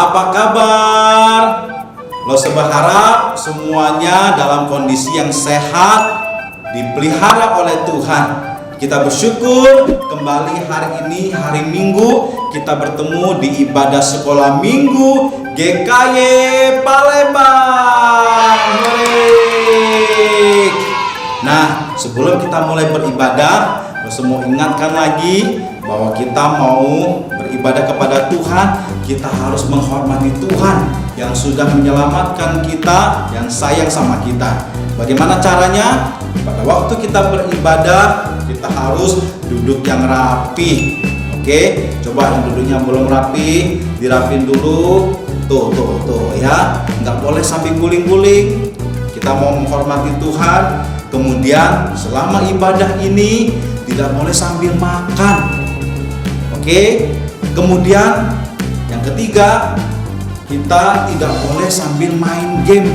Apa kabar? Lose berharap semuanya dalam kondisi yang sehat, dipelihara oleh Tuhan. Kita bersyukur kembali hari ini, hari Minggu, kita bertemu di ibadah sekolah Minggu GKY Palembang. Nah, sebelum kita mulai beribadah, saya mau ingatkan lagi bahwa kita mau beribadah kepada Tuhan, kita harus menghormati Tuhan yang sudah menyelamatkan kita, yang sayang sama kita. Bagaimana caranya? Pada waktu kita beribadah, kita harus duduk yang rapi. Oke, coba yang duduknya belum rapi, dirapin dulu. Tuh ya, nggak boleh sambil guling-guling. Kita mau menghormati Tuhan. Kemudian selama ibadah ini tidak boleh sambil makan. Oke. Kemudian yang ketiga, kita tidak boleh sambil main game.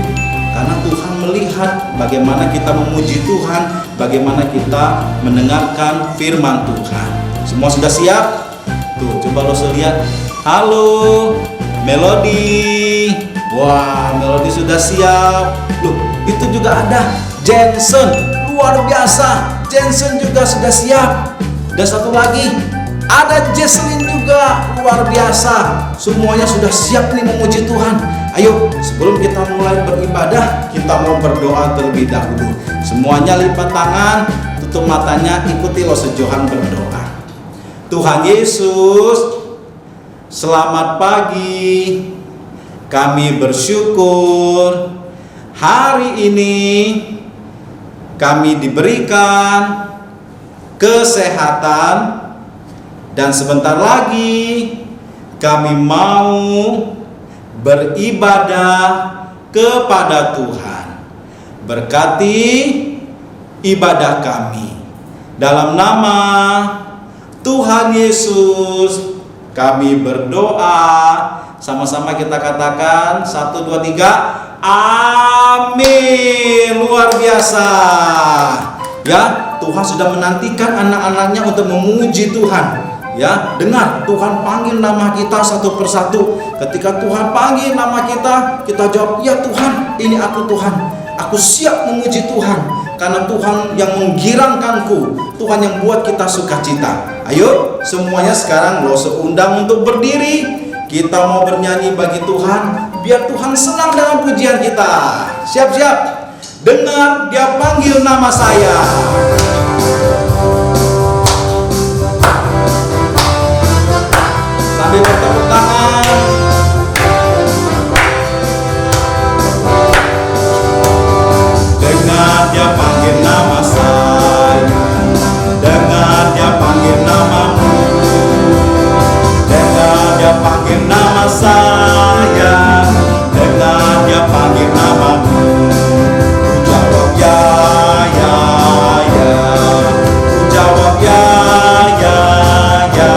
Karena Tuhan melihat bagaimana kita memuji Tuhan, bagaimana kita mendengarkan firman Tuhan. Semua sudah siap? Tuh, coba lo lihat. Halo, Melody. Wah, Melody sudah siap. Loh, itu juga ada Jensen. Luar biasa. Jensen juga sudah siap. Dan satu lagi, ada Jesslyn juga. Luar biasa. Semuanya sudah siap nih memuji Tuhan. Ayo, sebelum kita mulai beribadah, kita mau berdoa terlebih dahulu. Semuanya lipat tangan, tutup matanya, ikuti Lose Johan berdoa. Tuhan Yesus, selamat pagi. Kami bersyukur hari ini kami diberikan kesehatan, dan sebentar lagi kami mau beribadah kepada Tuhan. Berkati ibadah kami. Dalam nama Tuhan Yesus kami berdoa. Sama-sama kita katakan 1, 2, 3. Amin. Luar biasa. Ya, Tuhan sudah menantikan anak-anaknya untuk memuji Tuhan. Ya, dengar, Tuhan panggil nama kita satu persatu. Ketika Tuhan panggil nama kita, kita jawab, ya Tuhan, ini aku Tuhan. Aku siap memuji Tuhan. Karena Tuhan yang menggirangkanku, Tuhan yang buat kita sukacita. Ayo, semuanya sekarang Lose undang untuk berdiri. Kita mau bernyanyi bagi Tuhan, biar Tuhan senang dalam pujian kita. Siap-siap. Dengar, dia panggil nama saya. Sambil bertepuk tangan. Dengar dia panggil nama saya. Dengar dia panggil namamu. Dengar dia panggil nama saya. Dengar dia panggil namamu. Ku jawab ya, ya, ya. Ku jawab ya, ya, ya.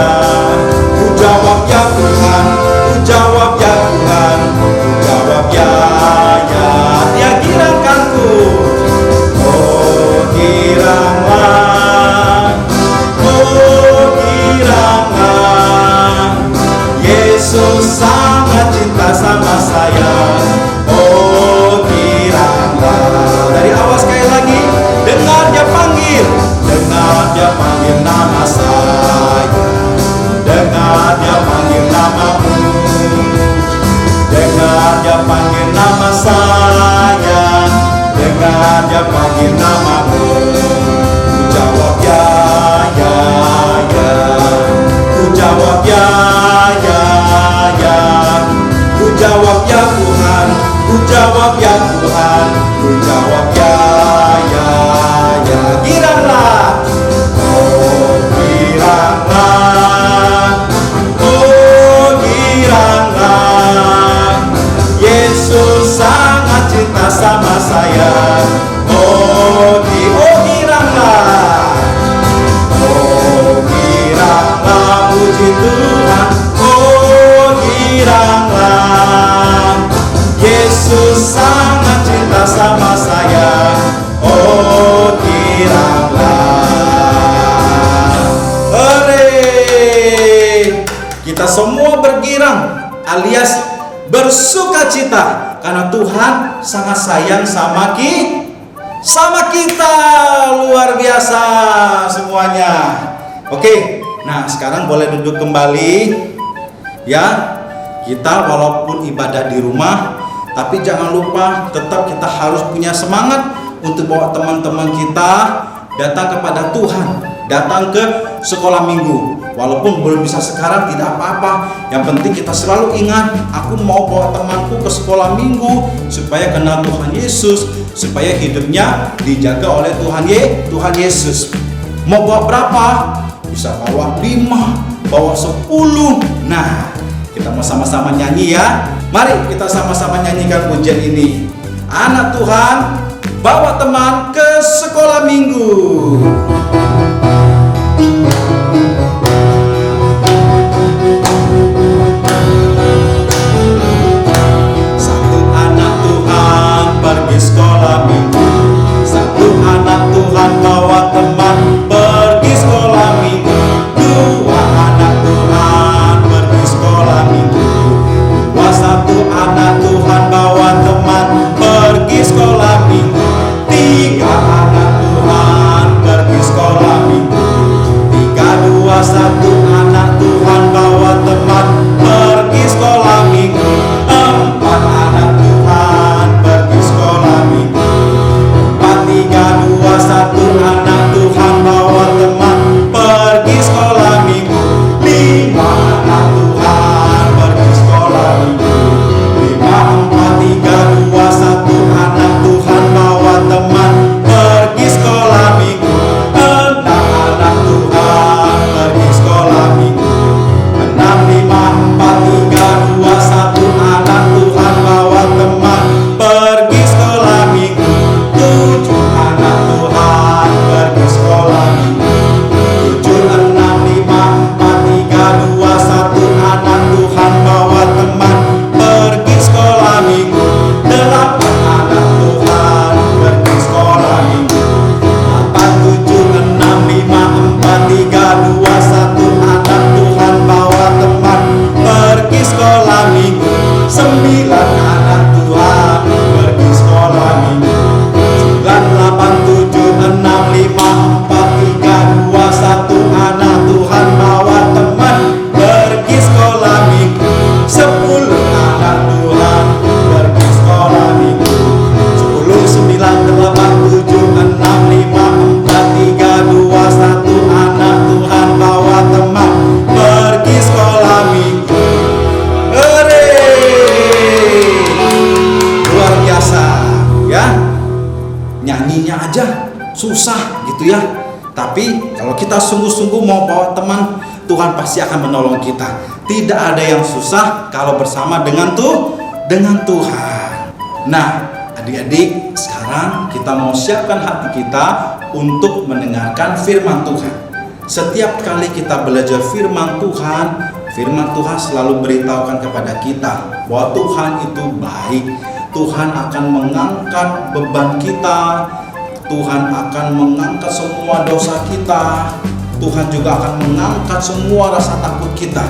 Ku jawab ya Tuhan. Ku jawab ya Tuhan. Ku jawab ya, ya. Dia girangkanku. Oh giranglah. Oh giranglah. Yesus sangat cinta sama saya. Oh giranglah. Dari awal sekali lagi. Dengar dia panggil. Dengar dia panggil nama saya. Dengar dia panggil namamu. Dengar dia panggil nama saya. Dengar dia panggil namamu. Ku jawab ya, ya, ya. Ku jawab ya, ya, ya. Ku jawab ya Tuhan. Ku jawab ya Tuhan. Ku jawab ya, ya, ya. Giranglah. Oh giranglah. Oh giranglah. Yesus sangat cinta sama saya. Oh giranglah. Oh giranglah. Puji Tuhan. Oh giranglah. Yesus sangat cinta sama saya. Oh giranglah. Hore. Kita semua bergirang, alias bersukacita karena Tuhan sangat sayang sama kita. Luar biasa semuanya. Oke, nah sekarang boleh duduk kembali ya. Kita walaupun ibadah di rumah, tapi jangan lupa tetap kita harus punya semangat untuk bawa teman-teman kita datang kepada Tuhan, datang ke sekolah minggu. Walaupun belum bisa sekarang tidak apa-apa. Yang penting kita selalu ingat, aku mau bawa temanku ke sekolah minggu supaya kenal Tuhan Yesus, supaya hidupnya dijaga oleh Tuhan Yesus. Mau bawa berapa? Bisa bawa 5, bawa 10. Nah, kita mau sama-sama nyanyi ya. Mari kita sama-sama nyanyikan pujian ini. Anak Tuhan, bawa teman ke sekolah minggu. Satu anak Tuhan pergi sekolah minggu. Satu anak Tuhan bawa teman pergi sekolah minggu. Dua anak Tuhan pergi sekolah minggu. Satu anak Tuhan bawa teman pergi sekolah minggu. Tiga anak Tuhan pergi sekolah minggu. 3, 2, 1 anak Tuhan bawa teman pergi sekolah minggu. 4 anak Tuhan pergi sekolah minggu. 4, 3, 2, 1 anak Tuhan bawa teman pergi sekolah minggu. 5 anak Tuhan pergi sekolah minggu. 5, 4, 3, 2, 1 anak Tuhan bawa teman pergi sekolah minggu. 6 anak Tuhan pergi sekolah minggu. 6, 5, 4, 3, 2, 1 anak Tuhan bawa teman pergi sekolah minggu. 7 anak Tuhan pergi sekolah minggu. 7, 6, 5, 4, 3, 2, 1 anak Tuhan bawa teman pergi sekolah minggu. 8 anak Tuhan pergi sekolah minggu. 8, 7, 6, 5, 4, 3, 2, 1 anak Tuhan bawa teman pergi sekolah minggu. 9 anak Tuhan pergi sekolah minggu. 9, 8, 7, 6, 5, 4, 3, 2, 1 anak Tuhan bawa teman pergi sekolah minggu. 10 anak Tuhan pergi sekolah minggu. 10, 9, 8, 7, 6, 5, 4, 3, 2, 1 anak Tuhan bawa teman pergi sekolah minggu. Hore! Luar biasa ya. Nyanyinya aja susah gitu ya. Tapi kalau kita sungguh-sungguh mau bawa teman, Tuhan pasti akan menolong kita. Tidak ada yang susah kalau bersama dengan Tuhan. Nah, adik-adik, sekarang kita mau siapkan hati kita untuk mendengarkan firman Tuhan. Setiap kali kita belajar firman Tuhan selalu beritahukan kepada kita bahwa Tuhan itu baik. Tuhan akan mengangkat beban kita. Tuhan akan mengangkat semua dosa kita. Tuhan juga akan mengangkat semua rasa takut kita.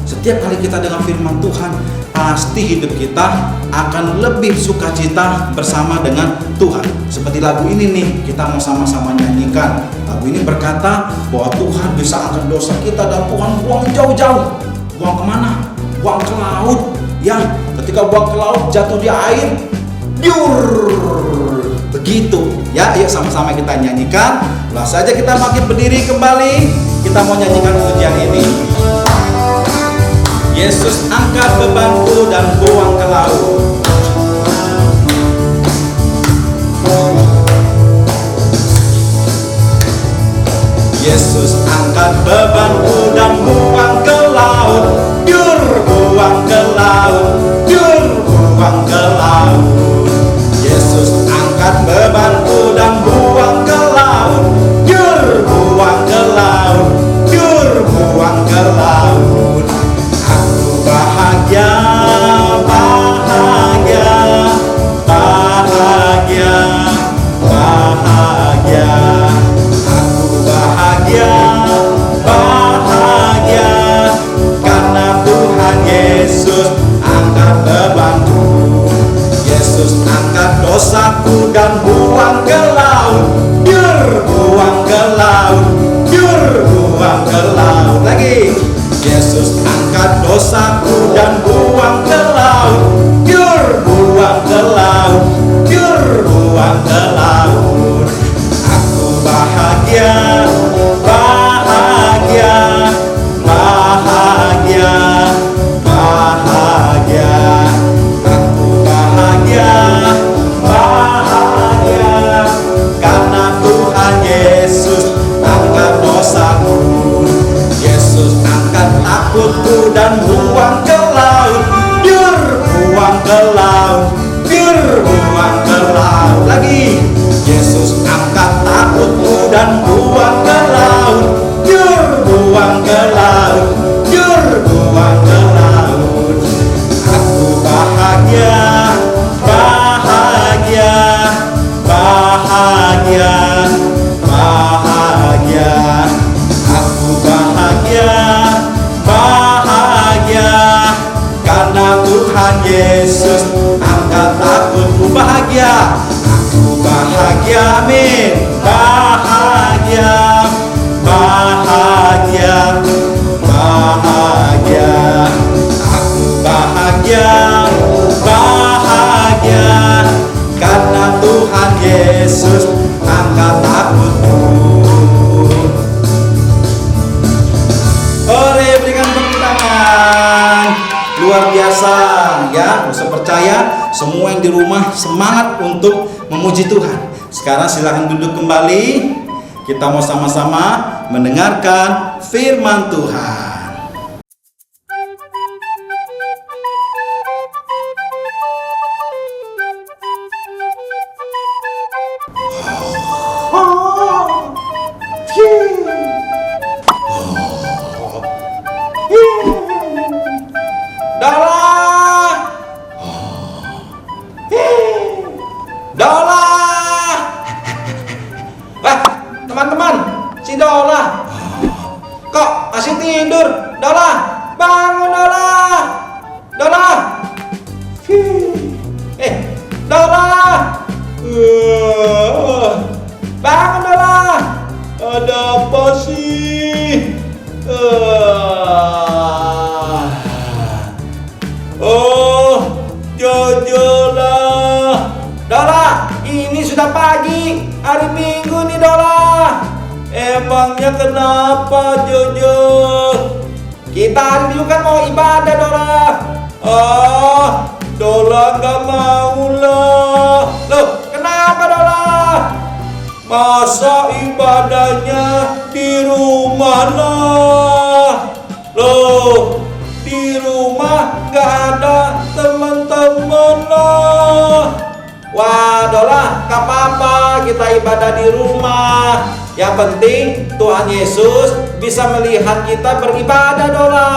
Setiap kali kita dengar firman Tuhan, pasti hidup kita akan lebih sukacita bersama dengan Tuhan. Seperti lagu ini nih, kita mau sama-sama nyanyikan. Lagu ini berkata bahwa Tuhan bisa angkat dosa kita dan Tuhan buang jauh-jauh. Buang kemana? Buang ke laut. Ya, ketika buang ke laut jatuh di air, biur. Begitu. Ya, ayo sama-sama kita nyanyikan. Langsung saja kita makin berdiri kembali. Kita mau nyanyikan pujian ini. Yesus angkat bebanku dan buang ke laut. Yesus angkat bebanku dan buang ke laut. Biur, buang ke laut. Biur, buang ke laut. Yesus angkat bebanku dan buang ke laut. Biur, buang ke laut. Biur, buang ke laut. Aku bahagia, bahagia. dosaku dan buang ke laut. Biar buang ke laut, biar buang ke laut. Lagi. Yesus angkat dosaku dan buang ke laut. Biar buang ke laut, biar buang ke laut. Aku bahagia, bahagia, bahagia, bahagia. Aku bahagia, bahagia, karena Tuhan Yesus angkat dosaku. Yesus angkat takutku dan buang ke laut. Biar buang ke laut, biar buang ke laut. Lagi. Yesus angkat takutku dan buang ke laut. Biar buang ke laut, biar buang ke laut. Aku bahagia, bahagia, bahagia, bahagia. Aku bahagia, bahagia, karena Tuhan Yesus angkat takutku. Bahagia. Aku bahagia, amin. Bahagia, bahagia, bahagia. Aku bahagia, bahagia, karena Tuhan Yesus angkat takutku. Ore, berikan tepuk tangan. Luar biasa ya. Bisa percaya semua yang di rumah semangat untuk memuji Tuhan. Sekarang silakan duduk kembali. Kita mau sama-sama mendengarkan firman Tuhan. Dola. Teman-teman, si Dola kok masih tidur? Dola, bangun Dola. Dola. Dola. Bangun Dola. Ada apa sih? Oh, Jojo lah. Dola, ini sudah pagi, hari Minggu nih Dola. Emangnya kenapa Jojo? Kita hari Minggu kan mau ibadah Dola. Oh, Dola gak mau lah. Loh, kenapa Dola? Masa ibadahnya di rumah lah. Loh, di rumah gak ada teman-teman lah. Wah Dola, gak apa-apa kita ibadah di rumah. Yang penting Tuhan Yesus bisa melihat kita beribadah Dola.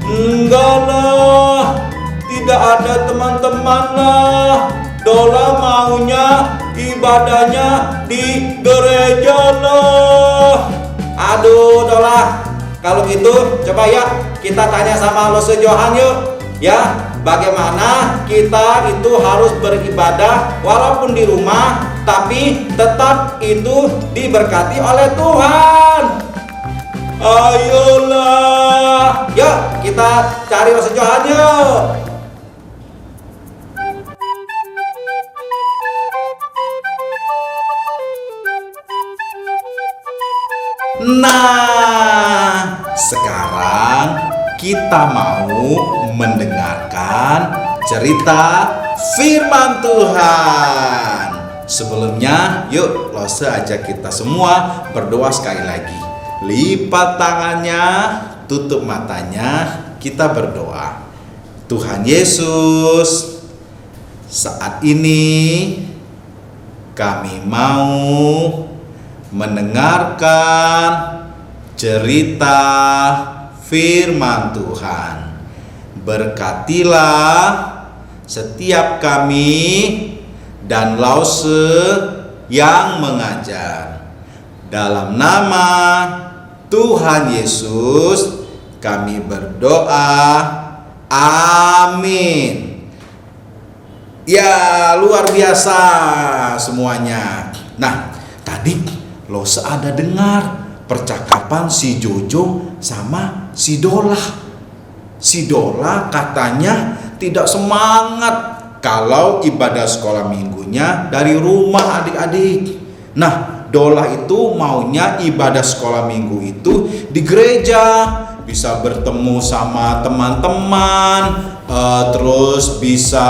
Enggak lah, tidak ada teman-teman lah. Dola maunya ibadahnya di gereja lah. Aduh Dola, kalau gitu coba ya kita tanya sama Lose Johan yuk. Ya, bagaimana kita itu harus beribadah walaupun di rumah, tapi tetap itu diberkati oleh Tuhan. Ayolah, yuk kita cari Lose Johan yuk. Nah, sekarang kita mau mendengarkan cerita firman Tuhan. Sebelumnya, yuk Lose ajak kita semua berdoa sekali lagi. Lipat tangannya, tutup matanya, kita berdoa. Tuhan Yesus, saat ini kami mau mendengarkan cerita firman Tuhan. Berkatilah setiap kami dan Lause yang mengajar. Dalam nama Tuhan Yesus kami berdoa. Amin. Ya, luar biasa semuanya. Nah, tadi Lose ada dengar percakapan si Jojo sama si Dola. Si Dola katanya tidak semangat kalau ibadah sekolah minggunya dari rumah adik-adik. Nah, Dola itu maunya ibadah sekolah minggu itu di gereja, bisa bertemu sama teman-teman, terus bisa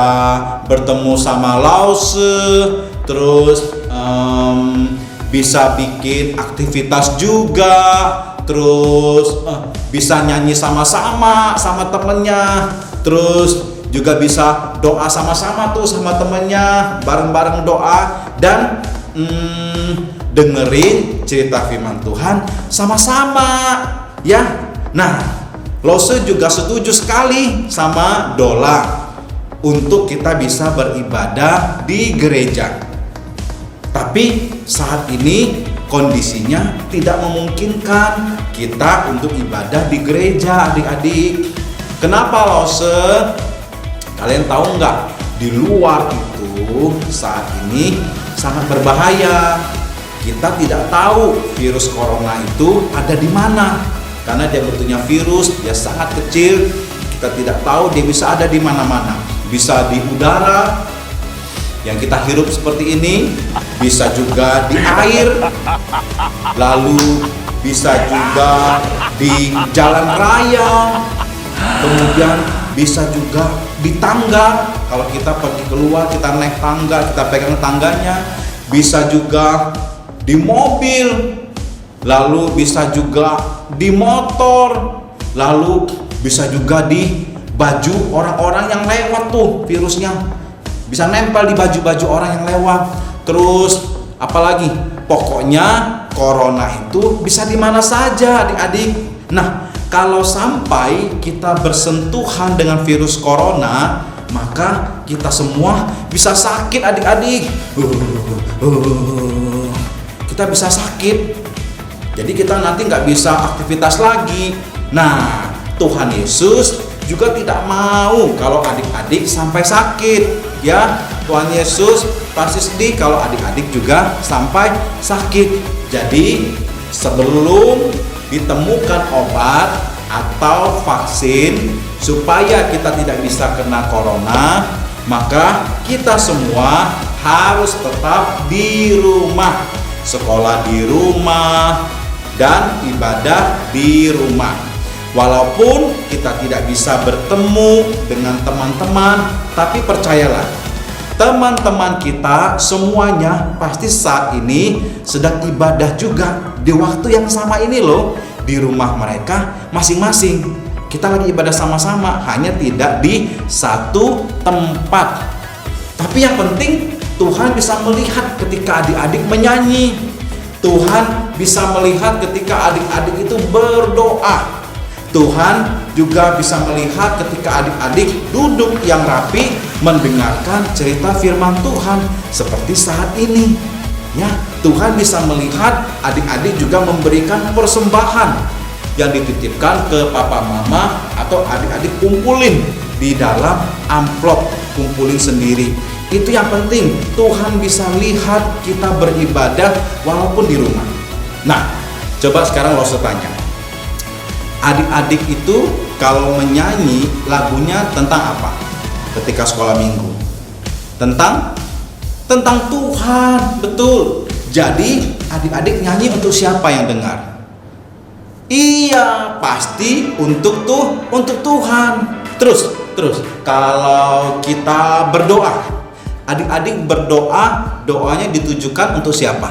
bertemu sama Lause, terus bisa bikin aktivitas juga, terus bisa nyanyi sama-sama sama temennya, terus juga bisa doa sama-sama tuh sama temennya, bareng-bareng doa dan dengerin cerita firman Tuhan sama-sama ya. Nah, Lose juga setuju sekali sama Dola untuk kita bisa beribadah di gereja. Tapi saat ini kondisinya tidak memungkinkan kita untuk ibadah di gereja adik-adik. Kenapa Lose? Kalian tahu nggak? Di luar itu saat ini sangat berbahaya. Kita tidak tahu virus corona itu ada di mana. Karena dia bentuknya virus, dia sangat kecil. Kita tidak tahu dia bisa ada di mana-mana. Bisa di udara yang kita hirup seperti ini, bisa juga di air, lalu bisa juga di jalan raya, kemudian bisa juga di tangga. Kalau kita pergi keluar, kita naik tangga, kita pegang tangganya. Bisa juga di mobil, lalu bisa juga di motor, lalu bisa juga di baju orang-orang yang lewat tuh virusnya. Bisa nempel di baju-baju orang yang lewat. Terus apalagi? Pokoknya corona itu bisa di mana saja adik-adik. Nah, kalau sampai kita bersentuhan dengan virus corona, maka kita semua bisa sakit adik-adik. Kita bisa sakit. Jadi kita nanti nggak bisa aktivitas lagi. Nah, Tuhan Yesus juga tidak mau kalau adik-adik sampai sakit. Ya, Tuhan Yesus pasti sedih kalau adik-adik juga sampai sakit. Jadi sebelum ditemukan obat atau vaksin supaya kita tidak bisa kena corona, maka kita semua harus tetap di rumah, sekolah di rumah, dan ibadah di rumah. Walaupun kita tidak bisa bertemu dengan teman-teman, tapi percayalah, teman-teman kita semuanya pasti saat ini sedang ibadah juga di waktu yang sama ini loh, di rumah mereka masing-masing. Kita lagi ibadah sama-sama, hanya tidak di satu tempat. Tapi yang penting Tuhan bisa melihat ketika adik-adik menyanyi. Tuhan bisa melihat ketika adik-adik itu berdoa. Tuhan juga bisa melihat ketika adik-adik duduk yang rapi mendengarkan cerita firman Tuhan seperti saat ini. Ya, Tuhan bisa melihat adik-adik juga memberikan persembahan yang dititipkan ke papa mama atau adik-adik kumpulin di dalam amplop, kumpulin sendiri. Itu yang penting, Tuhan bisa lihat kita beribadah walaupun di rumah. Nah, coba sekarang lo tanya, adik-adik itu kalau menyanyi lagunya tentang apa ketika sekolah minggu? Tentang Tuhan, betul. Jadi adik-adik nyanyi untuk siapa yang dengar? Iya, pasti untuk Tuhan. Terus kalau kita berdoa, adik-adik berdoa, doanya ditujukan untuk siapa?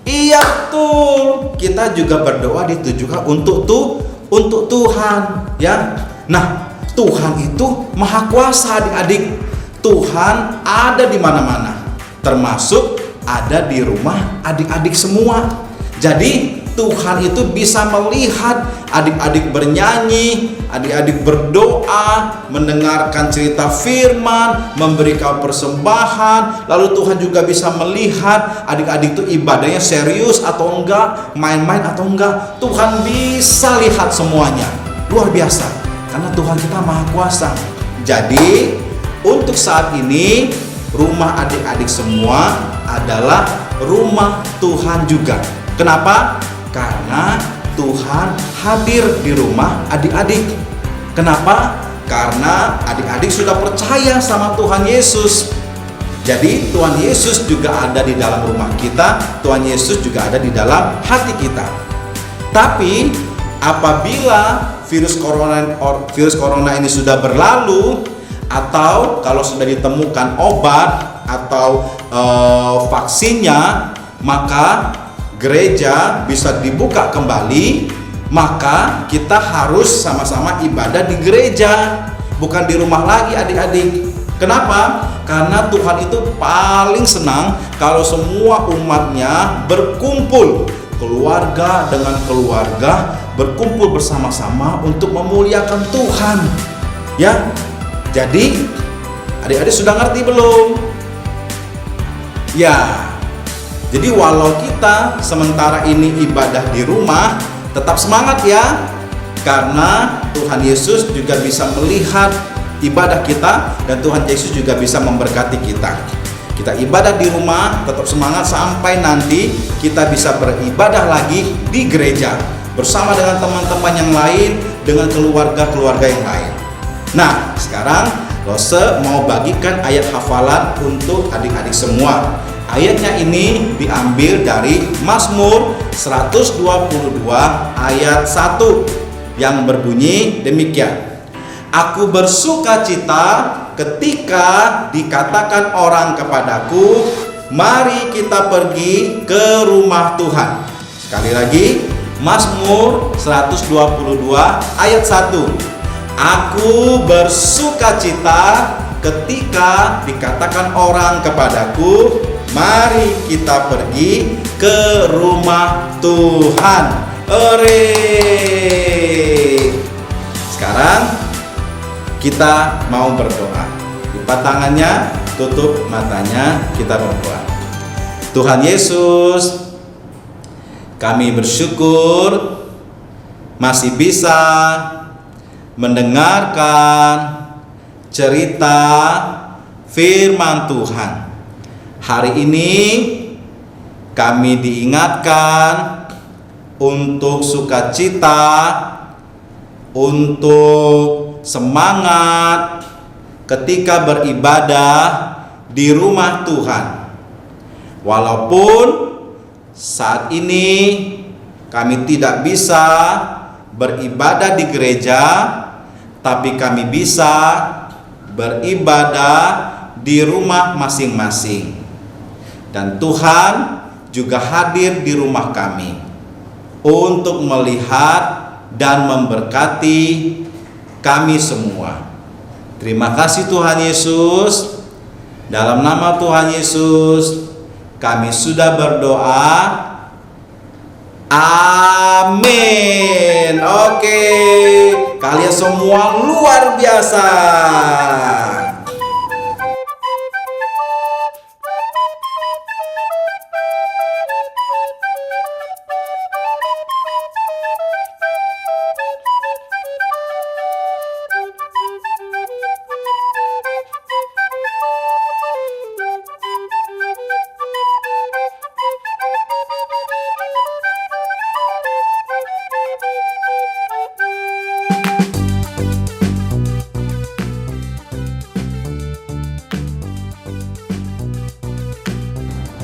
Iya betul. Kita juga berdoa ditujukan untuk Tuhan, ya. Nah, Tuhan itu maha kuasa adik-adik. Tuhan ada di mana-mana, termasuk ada di rumah adik-adik semua. Jadi Tuhan itu bisa melihat adik-adik bernyanyi, adik-adik berdoa, mendengarkan cerita firman, memberikan persembahan. Lalu Tuhan juga bisa melihat adik-adik itu ibadahnya serius atau enggak, main-main atau enggak. Tuhan bisa lihat semuanya. Luar biasa, karena Tuhan kita maha kuasa. Jadi untuk saat ini rumah adik-adik semua adalah rumah Tuhan juga. Kenapa? Karena Tuhan hadir di rumah adik-adik. Kenapa? Karena adik-adik sudah percaya sama Tuhan Yesus. Jadi Tuhan Yesus juga ada di dalam rumah kita, Tuhan Yesus juga ada di dalam hati kita. Tapi apabila virus corona ini sudah berlalu, atau kalau sudah ditemukan obat atau vaksinnya, maka gereja bisa dibuka kembali. Maka kita harus sama-sama ibadah di gereja, bukan di rumah lagi adik-adik. Kenapa? Karena Tuhan itu paling senang kalau semua umatnya berkumpul, keluarga dengan keluarga berkumpul bersama-sama untuk memuliakan Tuhan. Ya, jadi adik-adik sudah ngerti belum? Ya, jadi walau kita sementara ini ibadah di rumah, tetap semangat ya, karena Tuhan Yesus juga bisa melihat ibadah kita dan Tuhan Yesus juga bisa memberkati kita. Kita ibadah di rumah, tetap semangat sampai nanti kita bisa beribadah lagi di gereja bersama dengan teman-teman yang lain, dengan keluarga-keluarga yang lain. Nah, sekarang Rose mau bagikan ayat hafalan untuk adik-adik semua. Ayatnya ini diambil dari Mazmur 122 ayat 1 yang berbunyi demikian. Aku bersuka cita ketika dikatakan orang kepadaku, mari kita pergi ke rumah Tuhan. Sekali lagi, Mazmur 122 ayat 1. Aku bersuka cita ketika dikatakan orang kepadaku, mari kita pergi ke rumah Tuhan. Hore! Sekarang kita mau berdoa. Lipat tangannya, tutup matanya, kita berdoa. Tuhan Yesus, kami bersyukur masih bisa mendengarkan cerita firman Tuhan. Hari ini kami diingatkan untuk sukacita, untuk semangat ketika beribadah di rumah Tuhan. Walaupun saat ini kami tidak bisa beribadah di gereja, tapi kami bisa beribadah di rumah masing-masing. Dan Tuhan juga hadir di rumah kami untuk melihat dan memberkati kami semua. Terima kasih Tuhan Yesus. Dalam nama Tuhan Yesus kami sudah berdoa. Amin. Oke, kalian semua luar biasa.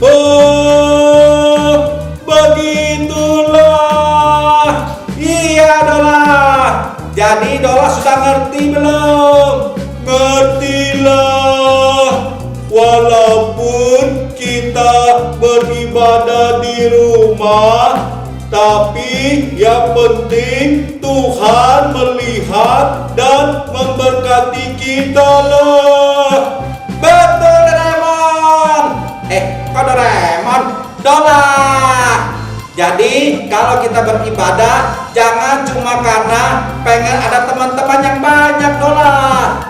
Oh, begitulah. Iya, Dola. Jadi Dola sudah ngerti belum? Ngertilah. Walaupun kita beribadah di rumah, tapi yang penting Tuhan melihat dan memberkati kita lah. Betul, Doraemon. Kok Doraemon? Dola. Jadi kalau kita beribadah, jangan cuma karena pengen ada teman-teman yang banyak, Dola.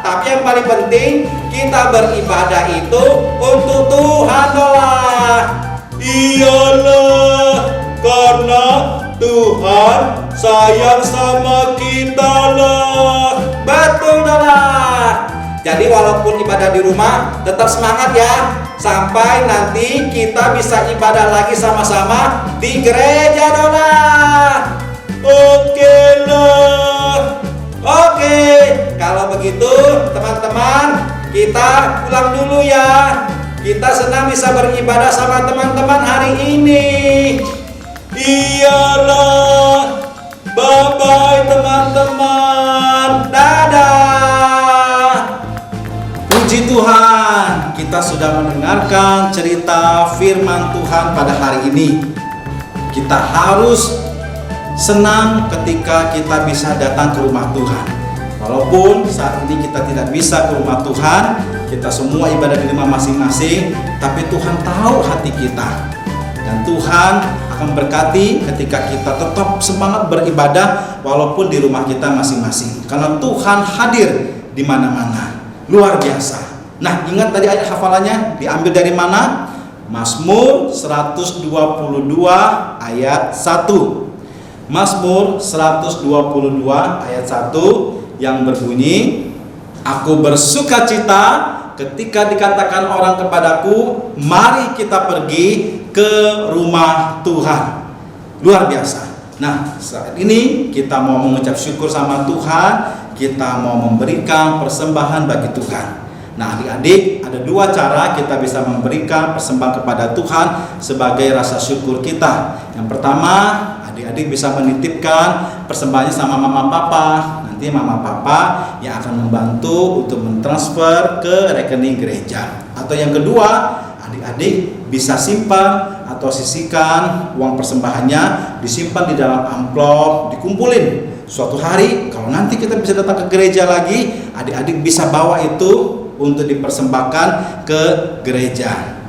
Tapi yang paling penting, kita beribadah itu untuk Tuhan, Dola. Iyalah, karena Tuhan sayang sama kita lah. Betul, Dola. Jadi walaupun ibadah di rumah, tetap semangat ya, sampai nanti kita bisa ibadah lagi sama-sama di gereja Dona. Oke loh. Oke, kalau begitu teman-teman, kita pulang dulu ya. Kita senang bisa beribadah sama teman-teman hari ini. Iyalah. Bye-bye teman-teman. Dadah. Puji Tuhan, kita sudah mendengarkan cerita firman Tuhan pada hari ini. Kita harus senang ketika kita bisa datang ke rumah Tuhan. Walaupun saat ini kita tidak bisa ke rumah Tuhan, kita semua ibadah di rumah masing-masing, tapi Tuhan tahu hati kita. Dan Tuhan akan berkati ketika kita tetap semangat beribadah walaupun di rumah kita masing-masing. Karena Tuhan hadir di mana-mana. Luar biasa. Nah, ingat tadi ayat hafalannya diambil dari mana? Mazmur 122 ayat 1. Mazmur 122 ayat 1 yang berbunyi, aku bersukacita ketika dikatakan orang kepadaku, mari kita pergi ke rumah Tuhan. Luar biasa. Nah, saat ini kita mau mengucap syukur sama Tuhan, kita mau memberikan persembahan bagi Tuhan. Nah, adik-adik, ada dua cara kita bisa memberikan persembahan kepada Tuhan sebagai rasa syukur kita. Yang pertama, adik-adik bisa menitipkan persembahannya sama mama papa. Nanti mama papa yang akan membantu untuk mentransfer ke rekening gereja. Atau yang kedua, adik-adik bisa simpan atau sisihkan uang persembahannya, disimpan di dalam amplop, dikumpulin. Suatu hari kalau nanti kita bisa datang ke gereja lagi, adik-adik bisa bawa itu untuk dipersembahkan ke gereja.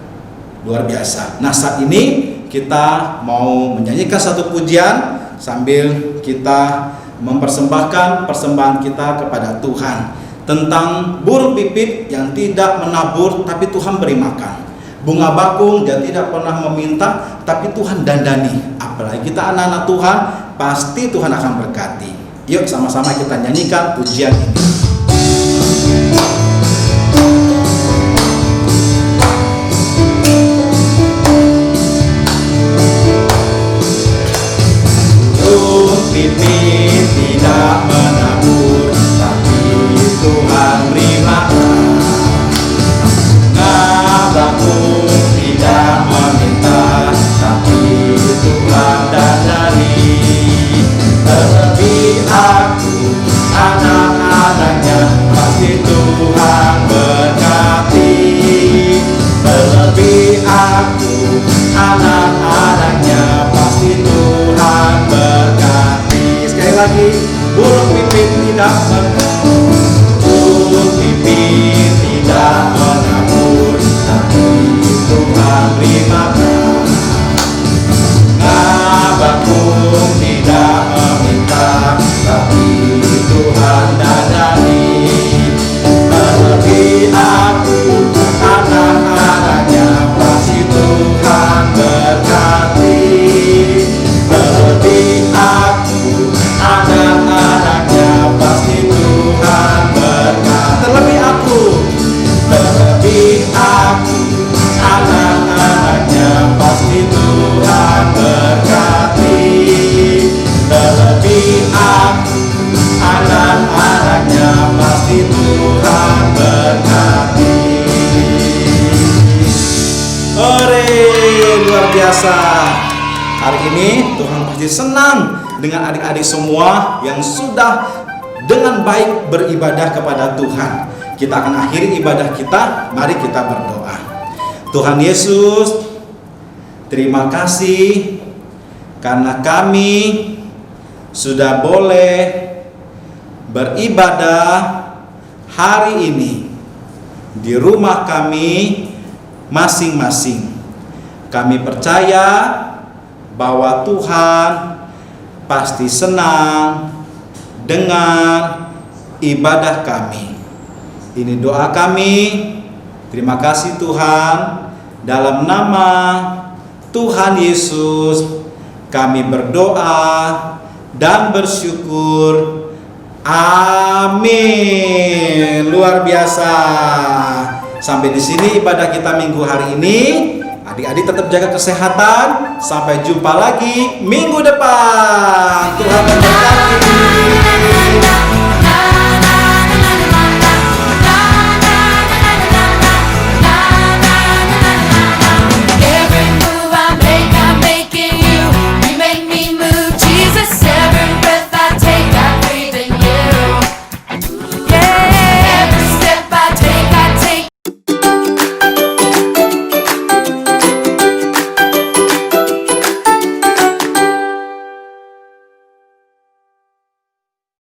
Luar biasa. Nah, saat ini kita mau menyanyikan satu pujian sambil kita mempersembahkan persembahan kita kepada Tuhan tentang burung pipit yang tidak menabur tapi Tuhan beri makan, bunga bakung yang tidak pernah meminta tapi Tuhan dandani. Apalagi kita anak-anak Tuhan, pasti Tuhan akan berkati. Yuk sama-sama kita nyanyikan pujian ini. Pipit tidak menabur, tapi Tuhan beri makan. Bakung tidak meminta, tapi Tuhan dandani. Terlebih aku, anak-anaknya, pasti Tuhan berkati. Terlebih aku, anak-anaknya, pasti Tuhan berkati. Sekali lagi, burung pipit tidak menabur, burung pipit tidak menabur, tapi Tuhan beri makan. Bakung tidak meminta, tapi Tuhan dandani. Terlebih aku, anak-anaknya, pasti Tuhan berkati. Terlebih aku, anak-anaknya, pasti Tuhan berkati. Terlebih aku, anak-anaknya, pasti Tuhan berkati. Terlebih aku, anak-anaknya, pasti Tuhan berkati. Ore, luar biasa. Hari ini Tuhan pasti senang dengan adik-adik semua yang sudah dengan baik beribadah kepada Tuhan. Kita akan akhiri ibadah kita. Mari kita berdoa. Tuhan Yesus, terima kasih karena kami sudah boleh beribadah hari ini di rumah kami masing-masing. Kami percaya bahwa Tuhan pasti senang dengan ibadah kami. Ini doa kami. Terima kasih Tuhan. Dalam nama Tuhan Yesus kami berdoa dan bersyukur. Amin. Luar biasa. Sampai di sini ibadah kita minggu hari ini. Adik-adik tetap jaga kesehatan. Sampai jumpa lagi minggu depan. Tuhan memberkati.